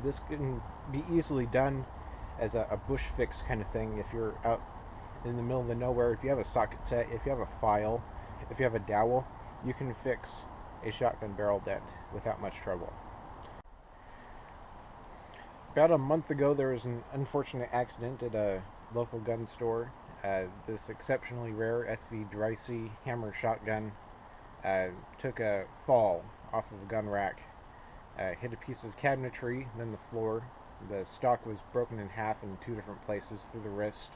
This can be easily done as a bush fix kind of thing if you're out in the middle of the nowhere. If you have a socket set, if you have a file, if you have a dowel, you can fix a shotgun barrel dent without much trouble. About a month ago, there was an unfortunate accident at a local gun store. This exceptionally rare FV hammer shotgun took a fall off of a gun rack, hit a piece of cabinetry, then the floor. The stock was broken in half in 2 different places through the wrist,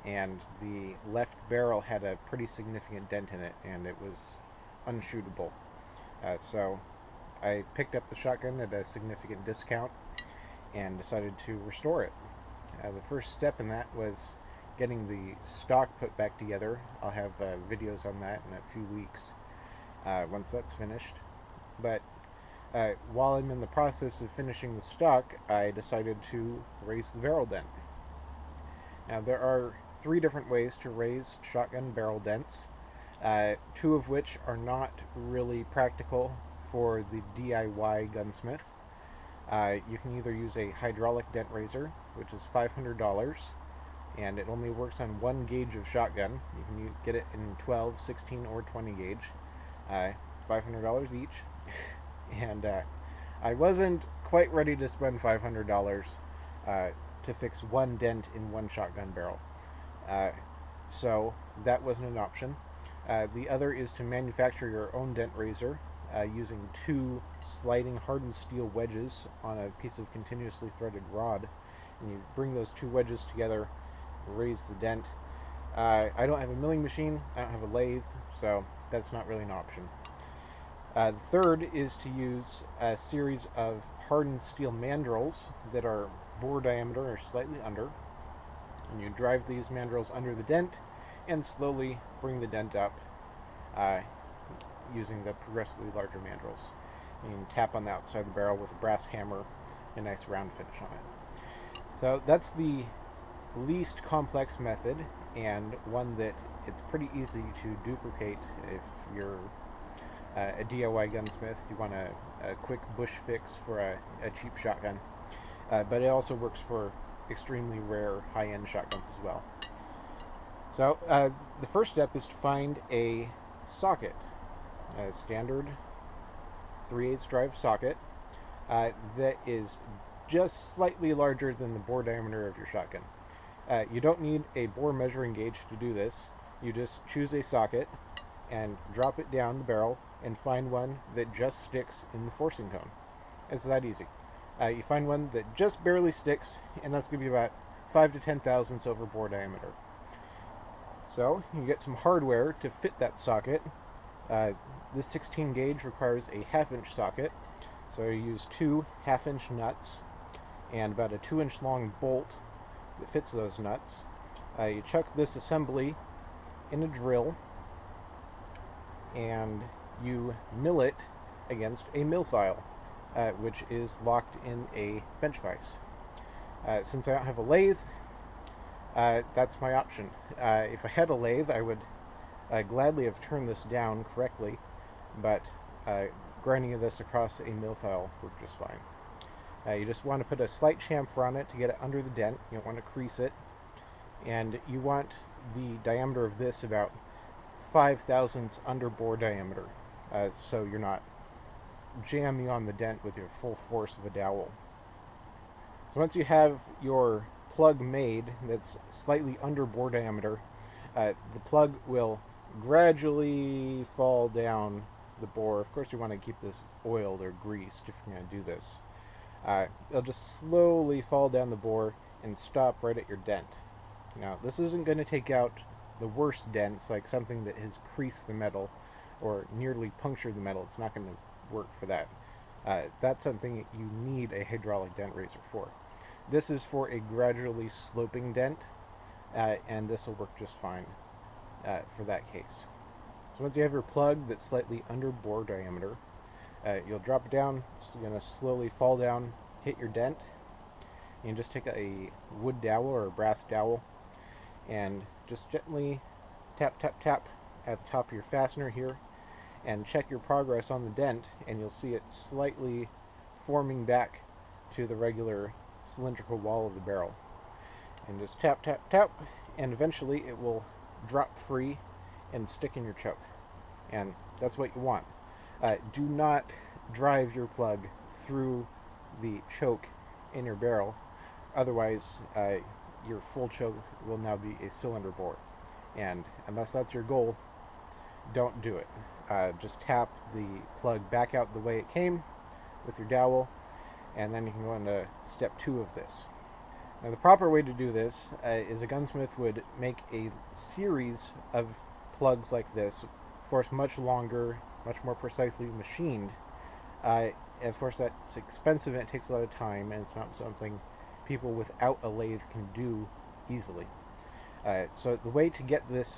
and the left barrel had a pretty significant dent in it, and it was unshootable. So I picked up the shotgun at a significant discount and decided to restore it. The first step in that was getting the stock put back together. I'll have videos on that in a few weeks once that's finished. But while I'm in the process of finishing the stock, I decided to raise the barrel dent. Now, there are 3 different ways to raise shotgun barrel dents, 2 of which are not really practical for the D.I.Y. Gunsmith. You can either use a hydraulic dent raiser, which is $500, and it only works on 1 gauge of shotgun. You can get it in 12, 16, or 20 gauge. $500 each. And I wasn't quite ready to spend $500 to fix 1 dent in 1 shotgun barrel. So that wasn't an option. The other is to manufacture your own dent raiser using 2 sliding hardened steel wedges on a piece of continuously threaded rod. And you bring those 2 wedges together, raise the dent. I don't have a milling machine, I don't have a lathe, so that's not really an option. The third is to use a series of hardened steel mandrels that are bore diameter or slightly under, and you drive these mandrels under the dent and slowly bring the dent up using the progressively larger mandrels. You can tap on the outside of the barrel with a brass hammer, a nice round finish on it. So that's the least complex method, and one that it's pretty easy to duplicate if you're a D.I.Y. gunsmith. You want a quick bush fix for a cheap shotgun, but it also works for extremely rare high-end shotguns as well. So the first step is to find a socket, a standard 3/8 drive socket that is just slightly larger than the bore diameter of your shotgun. You don't need a bore measuring gauge to do this. You just choose a socket and drop it down the barrel and find one that just sticks in the forcing cone. It's that easy. You find one that just barely sticks, and that's going to be about 5 to 10 thousandths over bore diameter. So you get some hardware to fit that socket. This 16 gauge requires a 1/2 inch socket, so you use 2 1/2 inch nuts and about a 2 inch long bolt that fits those nuts. You chuck this assembly in a drill and you mill it against a mill file, which is locked in a bench vise. Since I don't have a lathe, that's my option. If I had a lathe, I would gladly have turned this down correctly, but grinding this across a mill file worked just fine. You just want to put a slight chamfer on it to get it under the dent. You don't want to crease it, and you want the diameter of this about 5 thousandths under bore diameter, so you're not jamming on the dent with your full force of a dowel. So once you have your plug made that's slightly under bore diameter, the plug will gradually fall down the bore. Of course, you want to keep this oiled or greased if you're going to do this. It'll just slowly fall down the bore and stop right at your dent. Now, this isn't going to take out the worst dents, like something that has creased the metal or nearly punctured the metal. It's not going to work for that. That's something that you need a hydraulic dent raiser for. This is for a gradually sloping dent, and this will work just fine for that case. So once you have your plug that's slightly under bore diameter, you'll drop it down. It's going to slowly fall down, hit your dent. You can just take a wood dowel or a brass dowel and just gently tap, tap, tap at the top of your fastener here and check your progress on the dent, and you'll see it slightly forming back to the regular cylindrical wall of the barrel. And just tap, tap, tap, and eventually it will drop free and stick in your choke. And that's what you want. Do not drive your plug through the choke in your barrel. Otherwise, your full choke will now be a cylinder bore. And unless that's your goal, don't do it. Just tap the plug back out the way it came with your dowel, and then you can go into step 2 of this. Now, the proper way to do this is a gunsmith would make a series of plugs like this, of course much longer, much more precisely machined. Of course that's expensive and it takes a lot of time, and it's not something people without a lathe can do easily. So the way to get this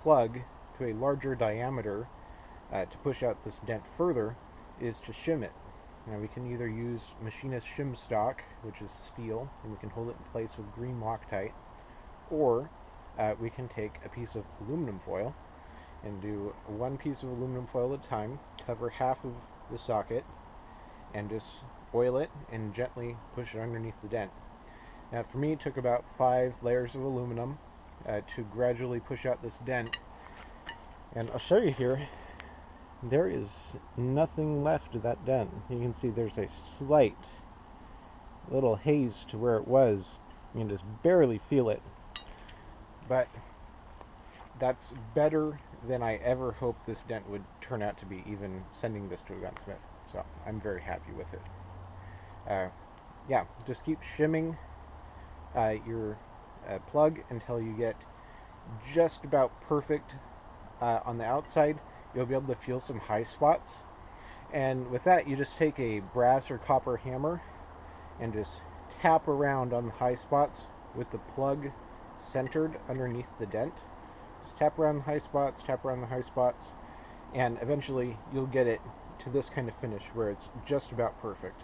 plug to a larger diameter to push out this dent further is to shim it. Now, we can either use machinist shim stock, which is steel, and we can hold it in place with green Loctite, or we can take a piece of aluminum foil and do one piece of aluminum foil at a time, cover half of the socket, and just oil it and gently push it underneath the dent. Now, for me, it took about 5 layers of aluminum to gradually push out this dent, and I'll show you here. There is nothing left of that dent. You can see there's a slight little haze to where it was. You can just barely feel it. But that's better than I ever hoped this dent would turn out to be, even sending this to a gunsmith. So I'm very happy with it. Yeah, just keep shimming your plug until you get just about perfect on the outside. You'll be able to feel some high spots, and with that you just take a brass or copper hammer and just tap around on the high spots with the plug centered underneath the dent. Just tap around the high spots, tap around the high spots, and eventually you'll get it to this kind of finish where it's just about perfect.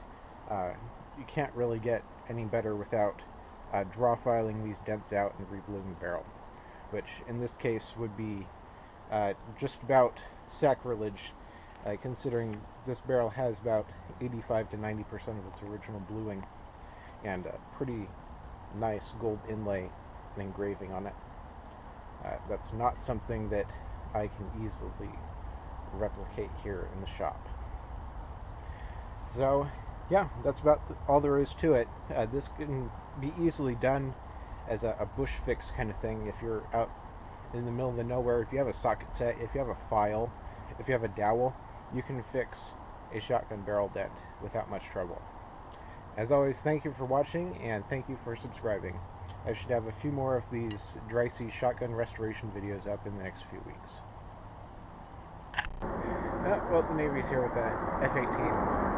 You can't really get any better without draw filing these dents out and rebluing the barrel, which in this case would be just about sacrilege, considering this barrel has about 85 to 90% of its original bluing and a pretty nice gold inlay and engraving on it. That's not something that I can easily replicate here in the shop. So yeah, that's about all there is to it. This can be easily done as a bush fix kind of thing if you're out in the middle of the nowhere. If you have a socket set, if you have a file, if you have a dowel, you can fix a shotgun barrel dent without much trouble. As always, thank you for watching, and thank you for subscribing. I should have a few more of these D.I.Y shotgun restoration videos up in the next few weeks. Well, the Navy's here with the F-18s.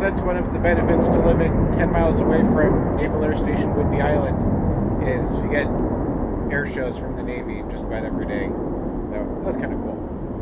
That's one of the benefits to living 10 miles away from Naval Air Station Whidbey Island, is you get air shows from the Navy just about every day. So that's kind of cool.